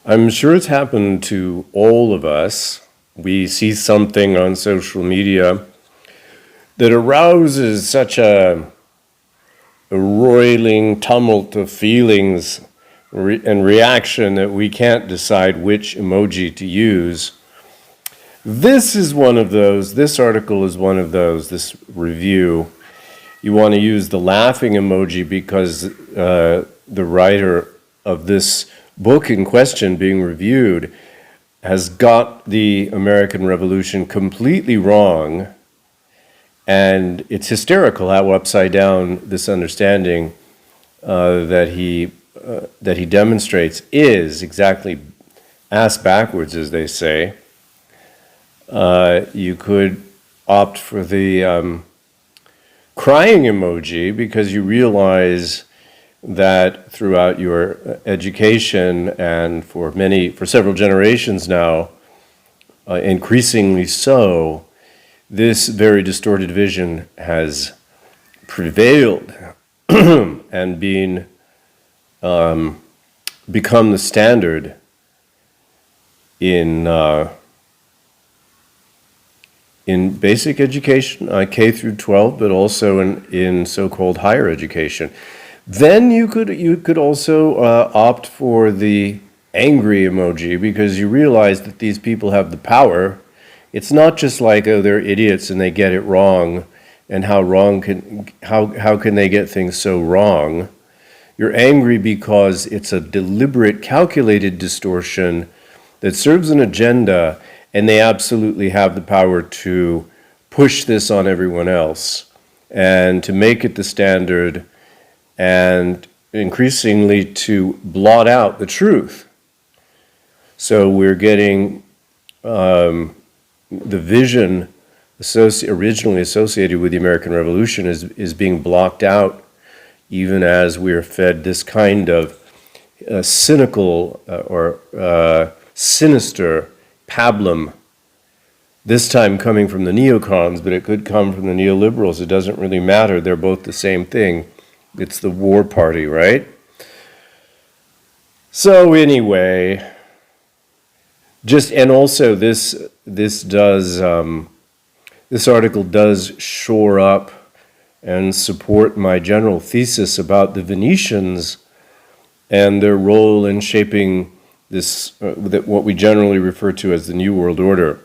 I'm sure it's happened to all of us. We see something on social media that arouses such a roiling tumult of feelings and reaction that we can't decide which emoji to use. This is one of those. This article is one of those, this review. You want to use the laughing emoji because the writer of this book in question being reviewed has got the American Revolution completely wrong, and it's hysterical how upside down this understanding that he demonstrates is, exactly ass backwards, as they say. You could opt for the crying emoji because you realize that throughout your education and for several generations now, increasingly so, this very distorted vision has prevailed and become the standard in basic education, K through 12, but also in so-called higher education. Then you could also opt for the angry emoji because you realize that these people have the power. It's not just like, oh, they're idiots and they get it wrong, and how can they get things so wrong? You're angry because it's a deliberate, calculated distortion that serves an agenda, and they absolutely have the power to push this on everyone else and to make it the standard and increasingly to blot out the truth. So we're getting the vision originally associated with the American Revolution is being blocked out, even as we're fed this kind of cynical or sinister pablum, this time coming from the neocons, but it could come from the neoliberals. It doesn't really matter. They're both the same thing. It's the war party, right? So anyway, and also this article does shore up and support my general thesis about the Venetians and their role in shaping this, what we generally refer to as the New World Order.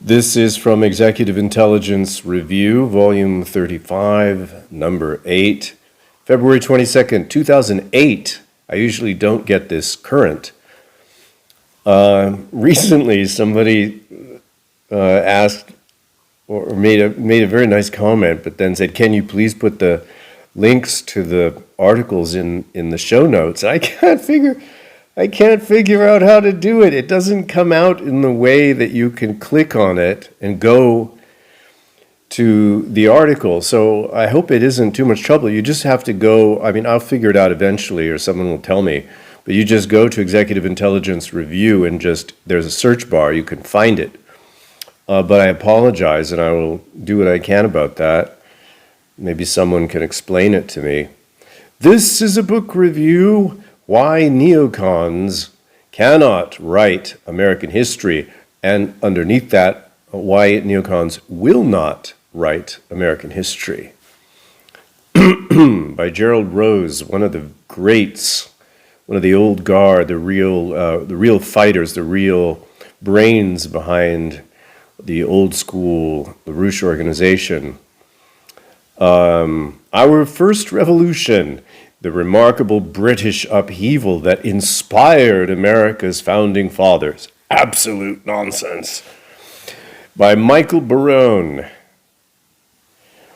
This is from Executive Intelligence Review, Volume 35, Number 8, February 22nd, 2008. I usually don't get this current. Recently, somebody asked or made a very nice comment, but then said, "Can you please put the links to the articles in the show notes?" I can't figure out how to do it. It doesn't come out in the way that you can click on it and go to the article. So I hope it isn't too much trouble. You just have to go, I'll figure it out eventually or someone will tell me, but you just go to Executive Intelligence Review and there's a search bar, you can find it. But I apologize and I will do what I can about that. Maybe someone can explain it to me. This is a book review, Why Neocons Cannot Write American History, and underneath that, why neocons will not write American history. By Gerald Rose, one of the greats, one of the old guard, the real fighters, the real brains behind the old school LaRouche organization. Our First Revolution, the remarkable British upheaval that inspired America's founding fathers. Absolute nonsense. By Michael Barone.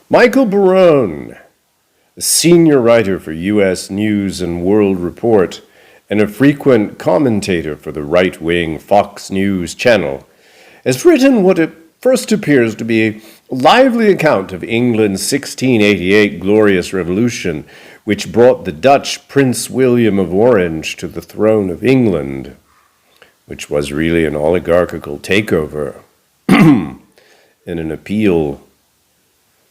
Michael Barone, a senior writer for U.S. News and World Report and a frequent commentator for the right-wing Fox News channel, has written what at first appears to be a lively account of England's 1688 glorious revolution, which brought the Dutch Prince William of Orange to the throne of England, which was really an oligarchical takeover and an appeal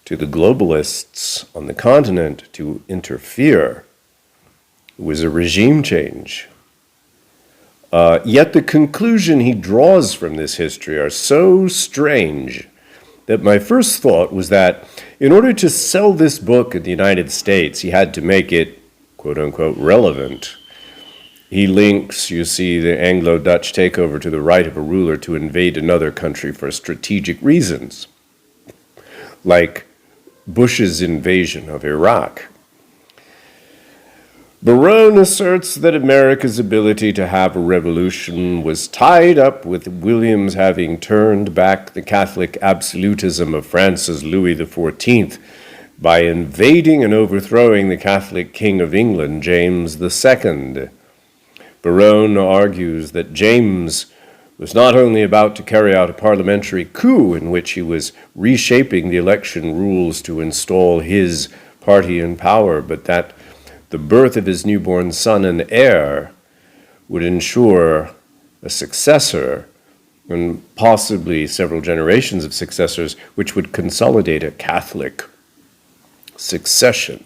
to the globalists on the continent to interfere It was a regime change. Yet the conclusion he draws from this history are so strange that my first thought was that in order to sell this book in the United States, he had to make it, quote unquote, relevant. He links, you see, the Anglo-Dutch takeover to the right of a ruler to invade another country for strategic reasons, like Bush's invasion of Iraq. Barone asserts that America's ability to have a revolution was tied up with William's having turned back the Catholic absolutism of France's Louis XIV by invading and overthrowing the Catholic King of England, James II. Barone argues that James was not only about to carry out a parliamentary coup in which he was reshaping the election rules to install his party in power, but that the birth of his newborn son and heir would ensure a successor and possibly several generations of successors, which would consolidate a Catholic succession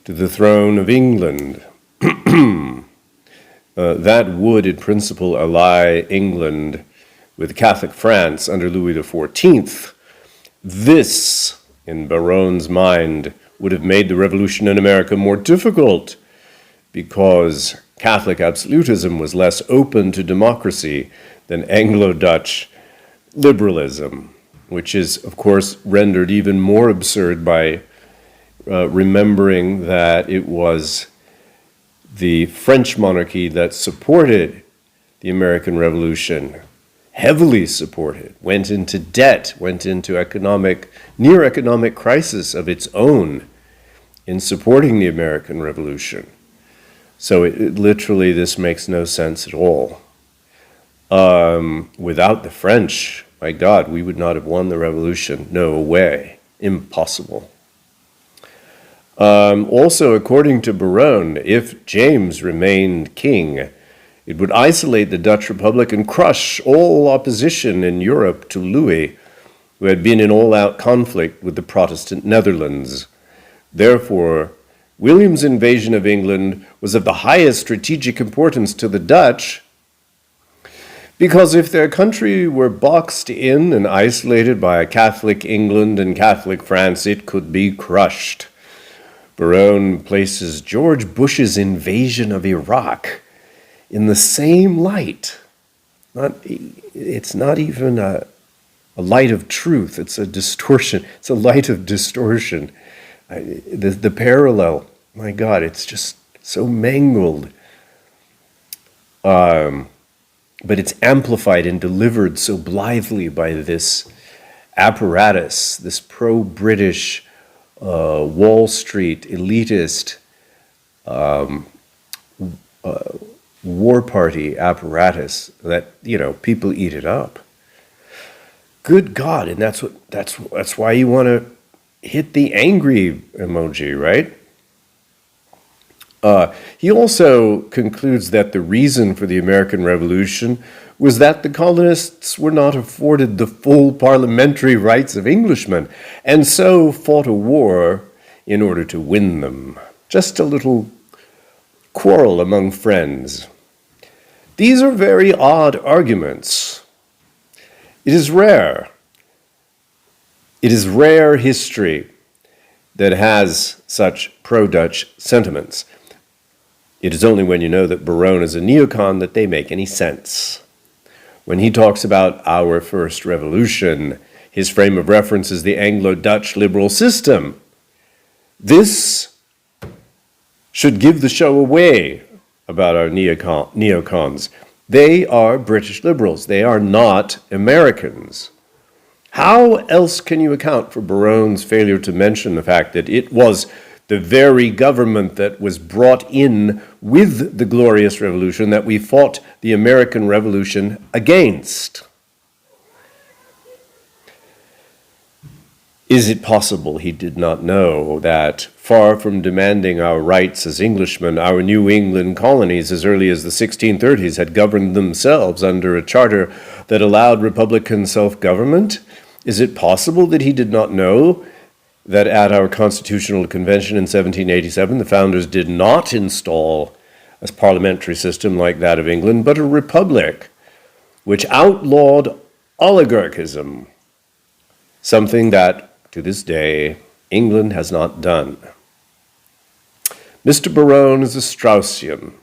to the throne of England. That would, in principle, ally England with Catholic France under Louis XIV. This, in Barone's mind, would have made the revolution in America more difficult because Catholic absolutism was less open to democracy than Anglo-Dutch liberalism, which is, of course, rendered even more absurd by remembering that it was the French monarchy that supported the American Revolution, heavily supported, went into debt, went into near economic crisis of its own in supporting the American Revolution. So literally this makes no sense at all. Without the French, my God, we would not have won the revolution. No way. Impossible. Also, according to Barone, if James remained king, it would isolate the Dutch Republic and crush all opposition in Europe to Louis, who had been in all-out conflict with the Protestant Netherlands. Therefore, William's invasion of England was of the highest strategic importance to the Dutch, because if their country were boxed in and isolated by a Catholic England and Catholic France, it could be crushed. Barone places George Bush's invasion of Iraq in the same light. It's not even a light of truth, it's a distortion. It's a light of distortion. The parallel, my God, it's just so mangled. But it's amplified and delivered so blithely by this apparatus, this pro-British Wall Street elitist war party apparatus that, people eat it up. Good God, and that's why you want to hit the angry emoji, right? He also concludes that the reason for the American Revolution was that the colonists were not afforded the full parliamentary rights of Englishmen, and so fought a war in order to win them. Just a little quarrel among friends. These are very odd arguments. It is rare history that has such pro-Dutch sentiments. It is only when you know that Barone is a neocon that they make any sense. When he talks about our first revolution, his frame of reference is the Anglo-Dutch liberal system. This should give the show away about our neocons. They are British liberals. They are not Americans. How else can you account for Barone's failure to mention the fact that it was the very government that was brought in with the Glorious Revolution that we fought the American Revolution against? Is it possible he did not know that, far from demanding our rights as Englishmen, our New England colonies as early as the 1630s had governed themselves under a charter that allowed republican self-government? Is it possible that he did not know that at our Constitutional Convention in 1787, the founders did not install a parliamentary system like that of England, but a republic which outlawed oligarchism, something that, to this day, England has not done. Mr. Barone is a Straussian,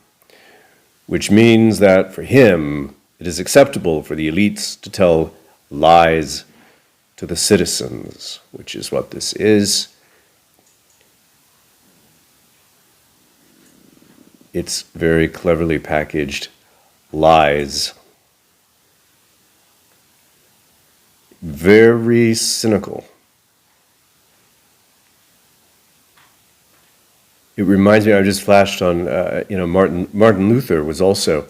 which means that for him, it is acceptable for the elites to tell lies to the citizens, which is what this is. It's very cleverly packaged lies. Very cynical. It reminds me, I just flashed on, Martin Luther was also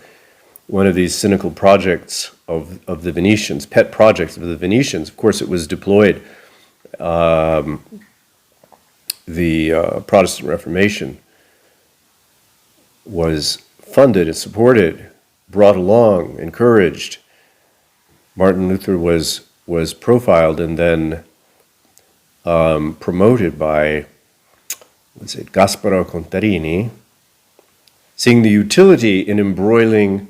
one of these cynical projects of the Venetians, pet projects of the Venetians. Of course, it was deployed. The Protestant Reformation was funded and supported, brought along, encouraged. Martin Luther was profiled and then promoted by, Gasparo Contarini, seeing the utility in embroiling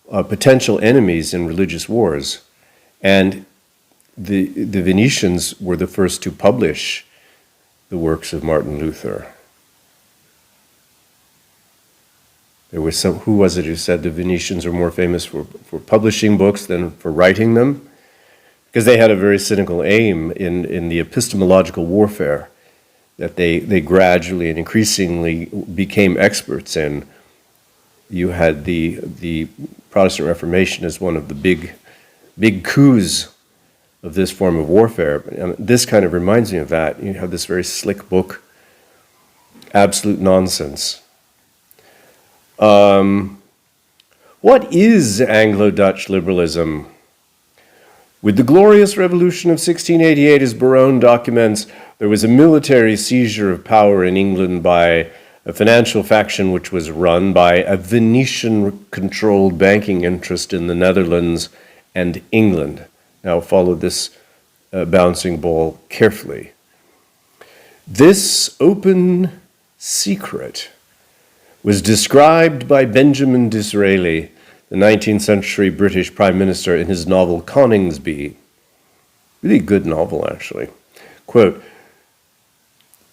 potential enemies in religious wars. And the Venetians were the first to publish the works of Martin Luther. There was who was it who said the Venetians are more famous for publishing books than for writing them? Because they had a very cynical aim in the epistemological warfare that they gradually and increasingly became experts in. You had the Protestant Reformation as one of the big coups of this form of warfare. And this kind of reminds me of that. You have this very slick book, absolute nonsense. What is Anglo-Dutch liberalism? With the glorious revolution of 1688, as Barone documents, there was a military seizure of power in England by a financial faction which was run by a Venetian-controlled banking interest in the Netherlands and England. Now follow this bouncing ball carefully. This open secret was described by Benjamin Disraeli, the 19th century British Prime Minister, in his novel Coningsby. Really good novel, actually. Quote,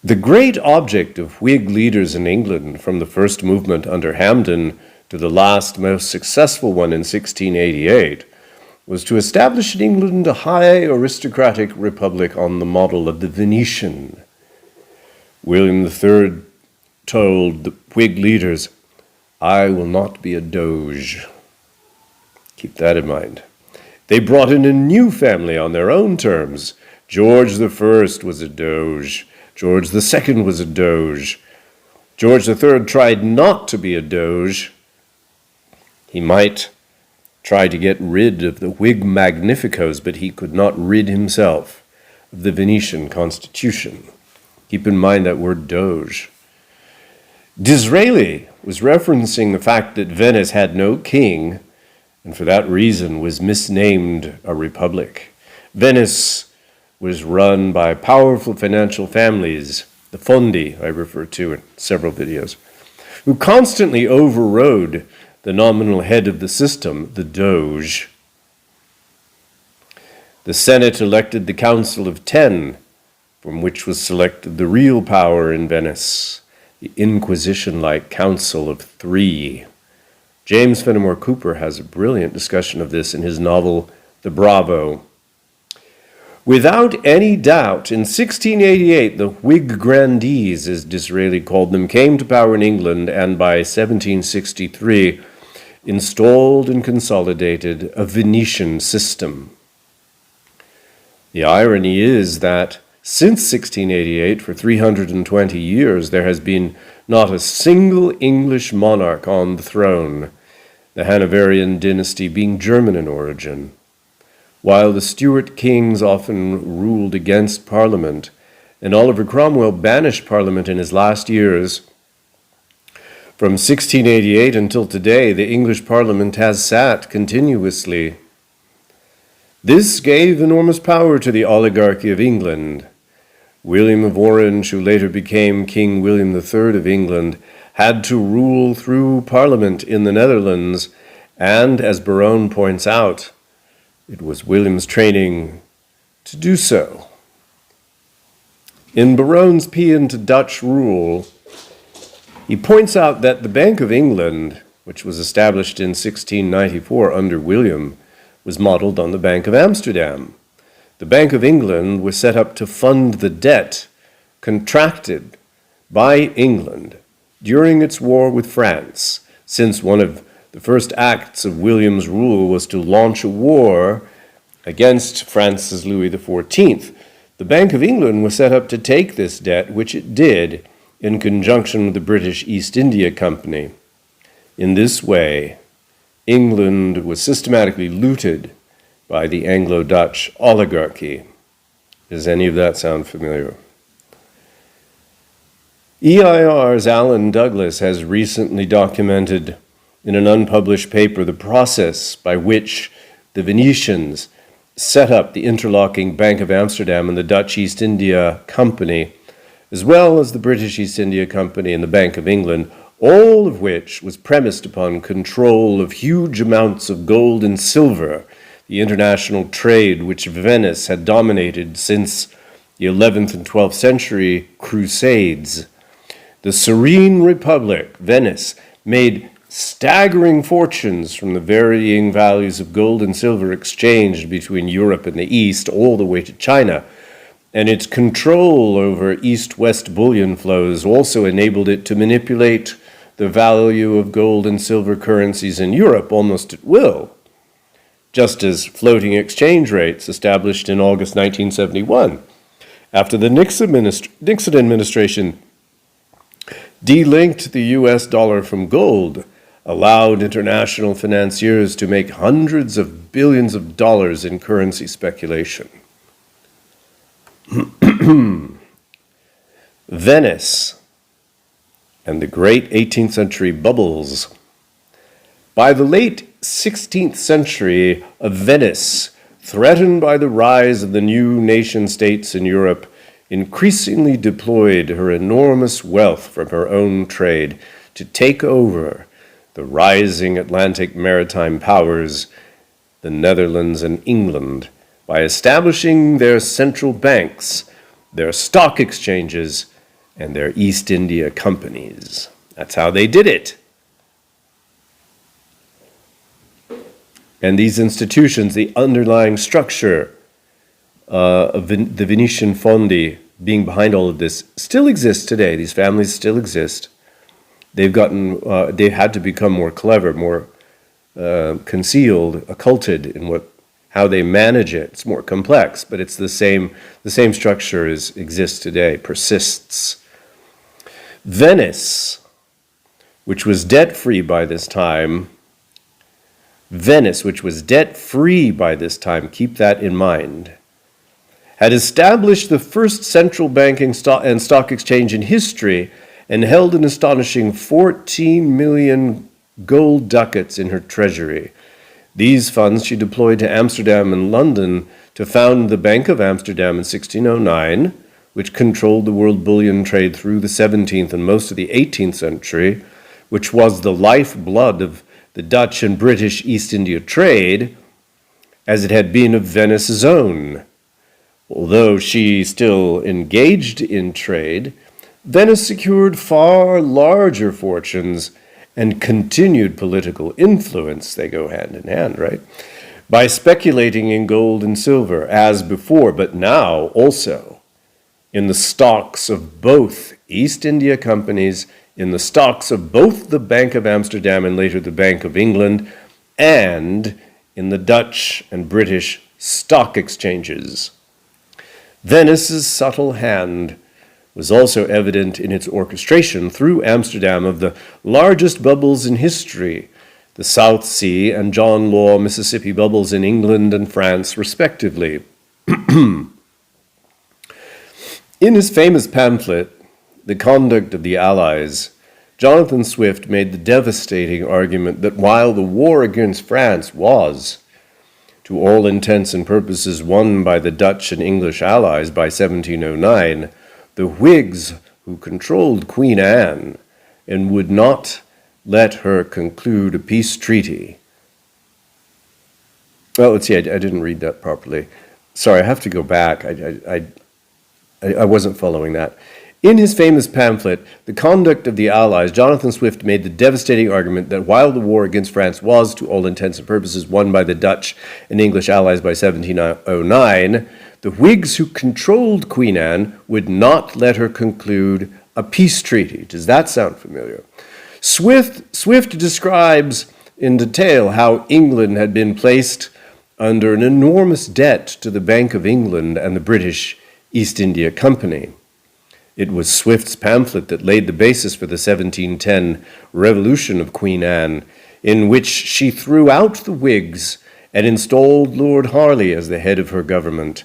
"The great object of Whig leaders in England, from the first movement under Hampden to the last most successful one in 1688, was to establish in England a high aristocratic republic on the model of the Venetian. William III told the Whig leaders, 'I will not be a doge.' Keep that in mind. They brought in a new family on their own terms. George I was a doge. George II was a doge. George III tried not to be a doge. He might try to get rid of the Whig magnificos, but he could not rid himself of the Venetian constitution." Keep in mind that word doge. Disraeli was referencing the fact that Venice had no king, and for that reason was misnamed a republic. Venice was run by powerful financial families, the fondi I referred to in several videos, who constantly overrode the nominal head of the system, the Doge. The Senate elected the Council of Ten, from which was selected the real power in Venice, the Inquisition-like Council of Three. James Fenimore Cooper has a brilliant discussion of this in his novel, The Bravo. Without any doubt, in 1688, the Whig grandees, as Disraeli called them, came to power in England and by 1763 installed and consolidated a Venetian system. The irony is that since 1688, for 320 years, there has been not a single English monarch on the throne, the Hanoverian dynasty being German in origin. While the Stuart kings often ruled against Parliament, and Oliver Cromwell banished Parliament in his last years, from 1688 until today, the English Parliament has sat continuously. This gave enormous power to the oligarchy of England, William of Orange, who later became King William III of England, had to rule through Parliament in the Netherlands, and, as Barone points out, it was William's training to do so. In Barone's paean to Dutch rule, he points out that the Bank of England, which was established in 1694 under William, was modeled on the Bank of Amsterdam. The Bank of England was set up to fund the debt contracted by England during its war with France, since one of the first acts of William's rule was to launch a war against France's Louis XIV. The Bank of England was set up to take this debt, which it did, in conjunction with the British East India Company. In this way, England was systematically looted by the Anglo-Dutch oligarchy. Does any of that sound familiar? EIR's Alan Douglas has recently documented in an unpublished paper the process by which the Venetians set up the interlocking Bank of Amsterdam and the Dutch East India Company, as well as the British East India Company and the Bank of England, all of which was premised upon control of huge amounts of gold and silver, the international trade which Venice had dominated since the 11th and 12th century Crusades. The serene republic, Venice, made staggering fortunes from the varying values of gold and silver exchanged between Europe and the East all the way to China. And its control over east-west bullion flows also enabled it to manipulate the value of gold and silver currencies in Europe almost at will, just as floating exchange rates established in August 1971, after the Nixon administration delinked the US dollar from gold, allowed international financiers to make hundreds of billions of dollars in currency speculation. Venice and the great 18th century bubbles. By the late 16th century, Venice, threatened by the rise of the new nation-states in Europe, increasingly deployed her enormous wealth from her own trade to take over the rising Atlantic maritime powers, the Netherlands and England, by establishing their central banks, their stock exchanges, and their East India companies. That's how they did it. And these institutions, the underlying structure of the Venetian fondi being behind all of this, still exists today. These families still exist. They've had to become more clever, more concealed, occulted in how they manage it. It's more complex, but it's the same structure exists today, persists. Venice, which was debt-free by this time, keep that in mind, had established the first central banking and stock exchange in history and held an astonishing 14 million gold ducats in her treasury. These funds she deployed to Amsterdam and London to found the Bank of Amsterdam in 1609, which controlled the world bullion trade through the 17th and most of the 18th century, which was the lifeblood of the Dutch and British East India trade, as it had been of Venice's own. Although she still engaged in trade, Venice secured far larger fortunes and continued political influence, they go hand in hand, right, by speculating in gold and silver, as before, but now also in the stocks of both East India companies, in the stocks of both the Bank of Amsterdam and later the Bank of England, and in the Dutch and British stock exchanges. Venice's subtle hand was also evident in its orchestration through Amsterdam of the largest bubbles in history, the South Sea and John Law, Mississippi bubbles in England and France, respectively. In his famous pamphlet, The Conduct of the Allies, Jonathan Swift made the devastating argument that while the war against France was, to all intents and purposes, won by the Dutch and English allies by 1709, the Whigs who controlled Queen Anne and would not let her conclude a peace treaty. Well, let's see, I didn't read that properly. Sorry, I have to go back. I wasn't following that. In his famous pamphlet, The Conduct of the Allies, Jonathan Swift made the devastating argument that while the war against France was, to all intents and purposes, won by the Dutch and English allies by 1709, the Whigs who controlled Queen Anne would not let her conclude a peace treaty. Does that sound familiar? Swift describes in detail how England had been placed under an enormous debt to the Bank of England and the British East India Company. It was Swift's pamphlet that laid the basis for the 1710 revolution of Queen Anne, in which she threw out the Whigs and installed Lord Harley as the head of her government.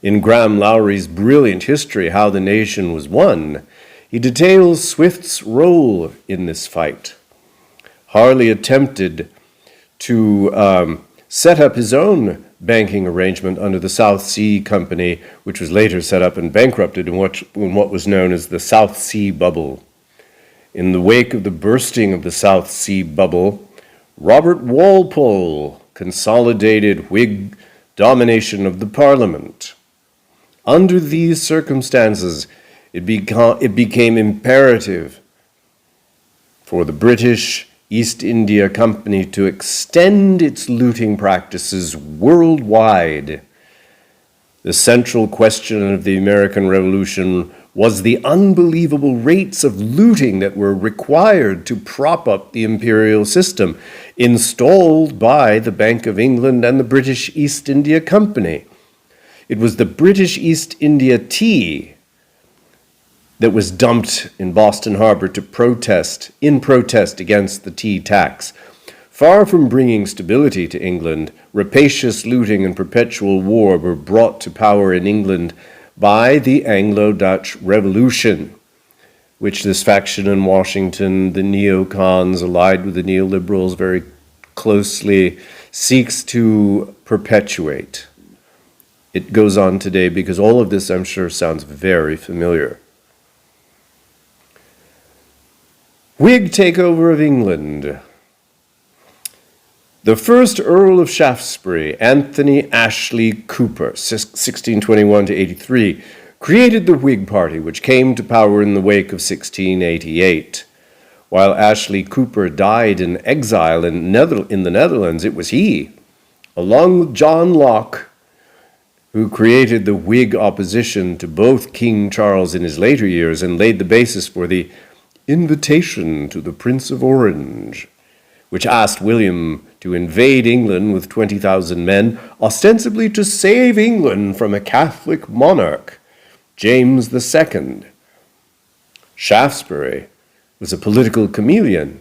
In Graham Lowry's brilliant history, How the Nation Was Won, he details Swift's role in this fight. Harley attempted to set up his own banking arrangement under the South Sea Company, which was later set up and bankrupted in what was known as the South Sea Bubble. In the wake of the bursting of the South Sea Bubble, Robert Walpole consolidated Whig domination of the Parliament. Under these circumstances, it became imperative for the British East India Company to extend its looting practices worldwide. The central question of the American Revolution was the unbelievable rates of looting that were required to prop up the imperial system, installed by the Bank of England and the British East India Company. It was the British East India tea that was dumped in Boston Harbor in protest against the tea tax. Far from bringing stability to England, rapacious looting and perpetual war were brought to power in England by the Anglo-Dutch Revolution, which this faction in Washington, the neocons allied with the neoliberals very closely, seeks to perpetuate. It goes on today because all of this, I'm sure, sounds very familiar. Whig takeover of England. The first Earl of Shaftesbury, Anthony Ashley Cooper, 1621 to 83, created the Whig Party, which came to power in the wake of 1688. While Ashley Cooper died in exile in the Netherlands, it was he, along with John Locke, who created the Whig opposition to both King Charles in his later years and laid the basis for the Invitation to the Prince of Orange, which asked William to invade England with 20,000 men, ostensibly to save England from a Catholic monarch, James II. Shaftesbury was a political chameleon.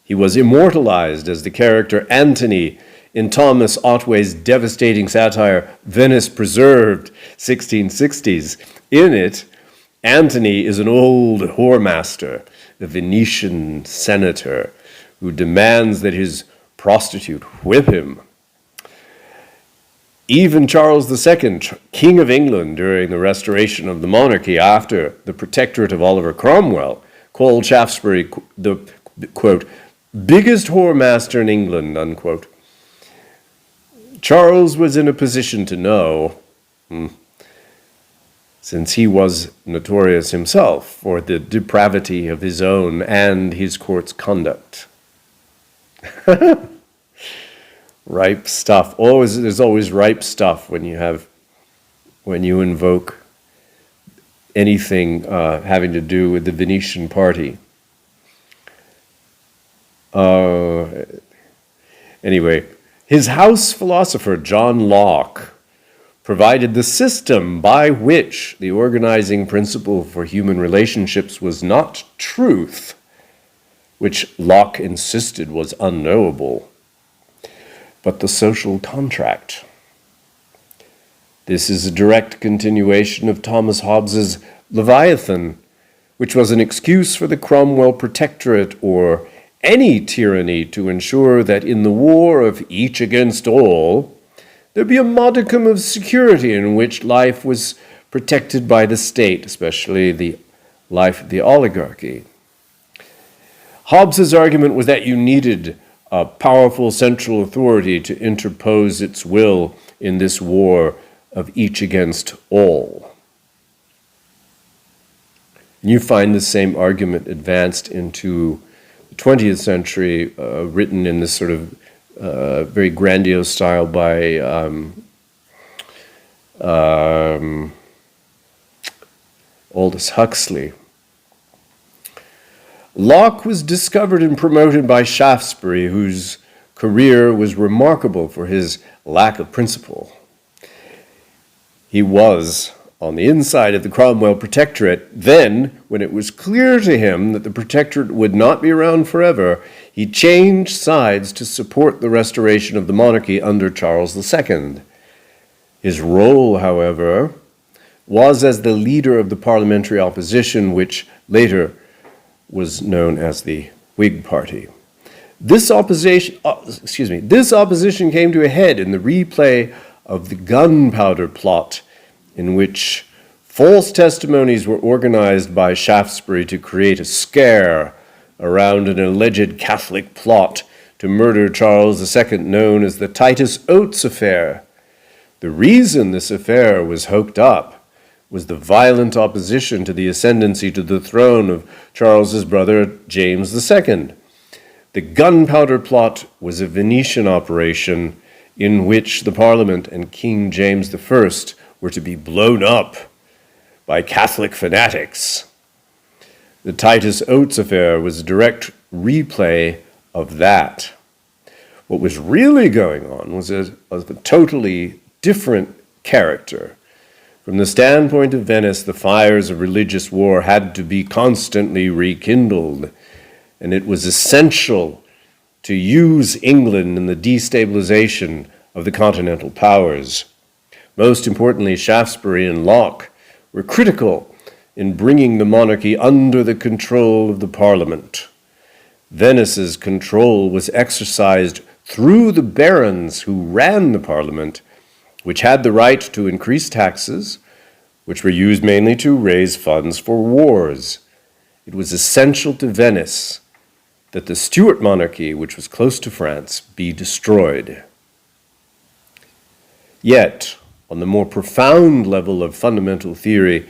He was immortalized as the character Antony in Thomas Otway's devastating satire, Venice Preserved, 1660s. In it, Antony is an old whoremaster, a Venetian senator, who demands that his prostitute whip him. Even Charles II, King of England during the restoration of the monarchy after the protectorate of Oliver Cromwell, called Shaftesbury the, quote, biggest whoremaster in England, unquote. Charles was in a position to know, since he was notorious himself for the depravity of his own and his court's conduct. Ripe stuff. There's always ripe stuff when you invoke anything having to do with the Venetian party. Anyway, his house philosopher, John Locke, provided the system by which the organizing principle for human relationships was not truth, which Locke insisted was unknowable, but the social contract. This is a direct continuation of Thomas Hobbes's Leviathan, which was an excuse for the Cromwell Protectorate or any tyranny to ensure that in the war of each against all, there be a modicum of security in which life was protected by the state, especially the life of the oligarchy. Hobbes's argument was that you needed a powerful central authority to interpose its will in this war of each against all. And you find the same argument advanced into the 20th century, written in this sort of very grandiose style by Aldous Huxley. Locke was discovered and promoted by Shaftesbury, whose career was remarkable for his lack of principle. He was on the inside of the Cromwell Protectorate. Then, when it was clear to him that the Protectorate would not be around forever, he changed sides to support the restoration of the monarchy under Charles II. His role, however, was as the leader of the parliamentary opposition, which later was known as the Whig Party. This opposition came to a head in the replay of the Gunpowder Plot, in which false testimonies were organized by Shaftesbury to create a scare around an alleged Catholic plot to murder Charles II, known as the Titus Oates affair. The reason this affair was hooked up was the violent opposition to the ascendancy to the throne of Charles's brother James II. The Gunpowder Plot was a Venetian operation in which the Parliament and King James I were to be blown up by Catholic fanatics. The Titus Oates affair was a direct replay of that. What was really going on was of a totally different character. From the standpoint of Venice, the fires of religious war had to be constantly rekindled, and it was essential to use England in the destabilization of the continental powers. Most importantly, Shaftesbury and Locke were critical in bringing the monarchy under the control of the Parliament. Venice's control was exercised through the barons who ran the Parliament, which had the right to increase taxes, which were used mainly to raise funds for wars. It was essential to Venice that the Stuart monarchy, which was close to France, be destroyed. Yet, on the more profound level of fundamental theory,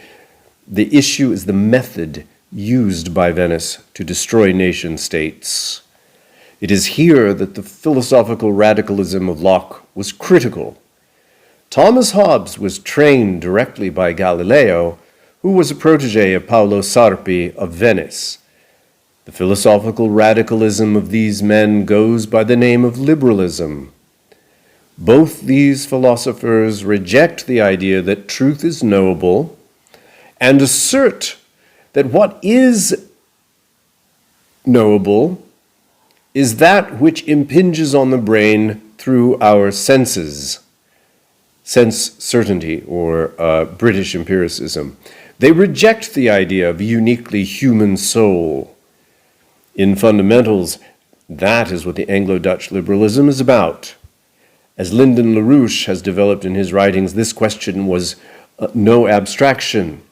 the issue is the method used by Venice to destroy nation-states. It is here that the philosophical radicalism of Locke was critical. Thomas Hobbes was trained directly by Galileo, who was a protege of Paolo Sarpi of Venice. The philosophical radicalism of these men goes by the name of Liberalism. Both these philosophers reject the idea that truth is knowable and assert that what is knowable is that which impinges on the brain through our senses. Sense certainty, or British empiricism. They reject the idea of a uniquely human soul. In fundamentals, that is what the Anglo-Dutch liberalism is about. As Lyndon LaRouche has developed in his writings, this question was no abstraction.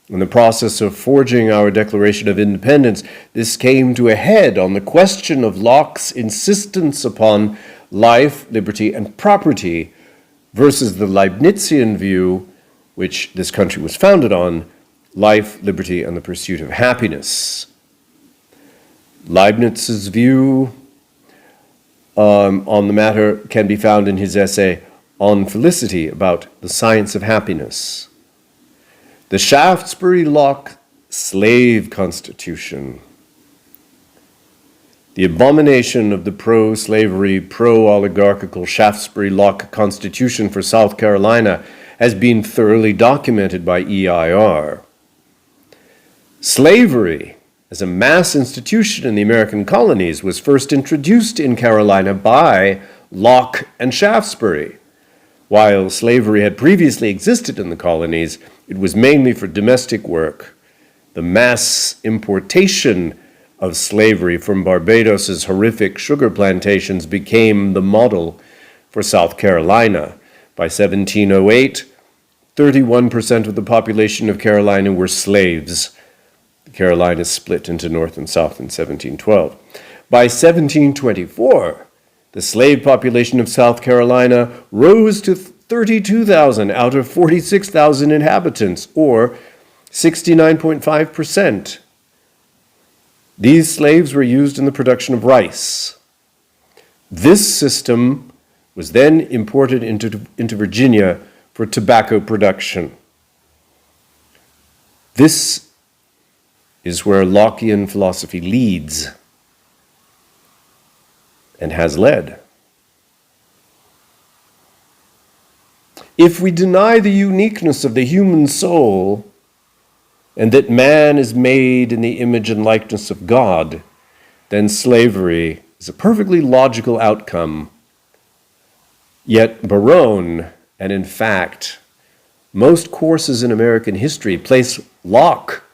In the process of forging our Declaration of Independence, this came to a head on the question of Locke's insistence upon life, liberty, and property versus the Leibnizian view, which this country was founded on, life, liberty, and the pursuit of happiness. Leibniz's view on the matter can be found in his essay On Felicity, about the science of happiness. The Shaftesbury-Locke slave constitution. The abomination of the pro-slavery, pro-oligarchical Shaftesbury-Locke Constitution for South Carolina has been thoroughly documented by EIR. Slavery, as a mass institution in the American colonies, was first introduced in Carolina by Locke and Shaftesbury. While slavery had previously existed in the colonies, it was mainly for domestic work. The mass importation of slavery from Barbados's horrific sugar plantations became the model for South Carolina. By 1708, 31% of the population of Carolina were slaves. The Carolinas split into North and South in 1712. By 1724, the slave population of South Carolina rose to 32,000 out of 46,000 inhabitants, or 69.5%. These slaves were used in the production of rice. This system was then imported into Virginia for tobacco production. This is where Lockean philosophy leads and has led. If we deny the uniqueness of the human soul and that man is made in the image and likeness of God, then slavery is a perfectly logical outcome. Yet Barone, and in fact, most courses in American history place Locke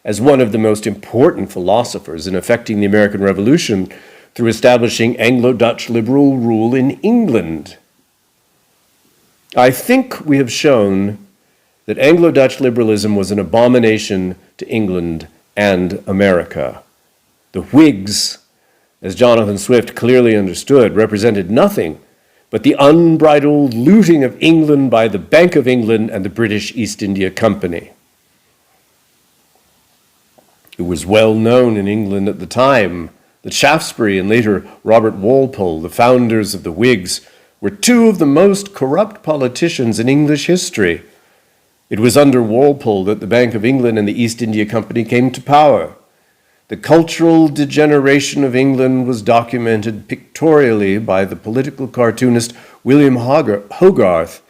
as one of the most important philosophers in effecting the American Revolution through establishing Anglo-Dutch liberal rule in England. I think we have shown that Anglo-Dutch liberalism was an abomination to England and America. The Whigs, as Jonathan Swift clearly understood, represented nothing but the unbridled looting of England by the Bank of England and the British East India Company. It was well known in England at the time that Shaftesbury and later Robert Walpole, the founders of the Whigs, were two of the most corrupt politicians in English history. It was under Walpole that the Bank of England and the East India Company came to power. The cultural degeneration of England was documented pictorially by the political cartoonist William Hogarth,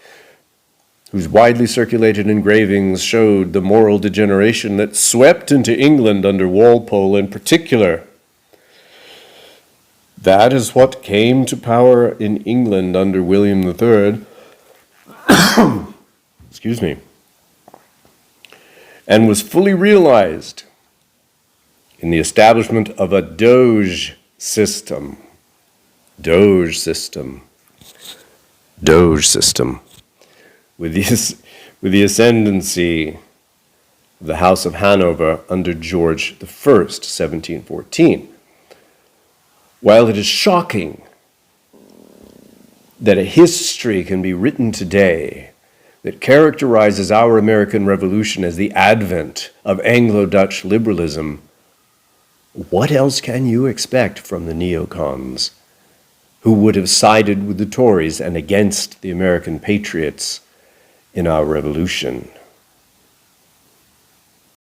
whose widely circulated engravings showed the moral degeneration that swept into England under Walpole in particular. That is what came to power in England under William III, excuse me, and was fully realized in the establishment of a Doge system. Doge system. With the ascendancy of the House of Hanover under George I, 1714. While it is shocking that a history can be written today that characterizes our American Revolution as the advent of Anglo-Dutch liberalism, what else can you expect from the neocons, who would have sided with the Tories and against the American patriots in our revolution?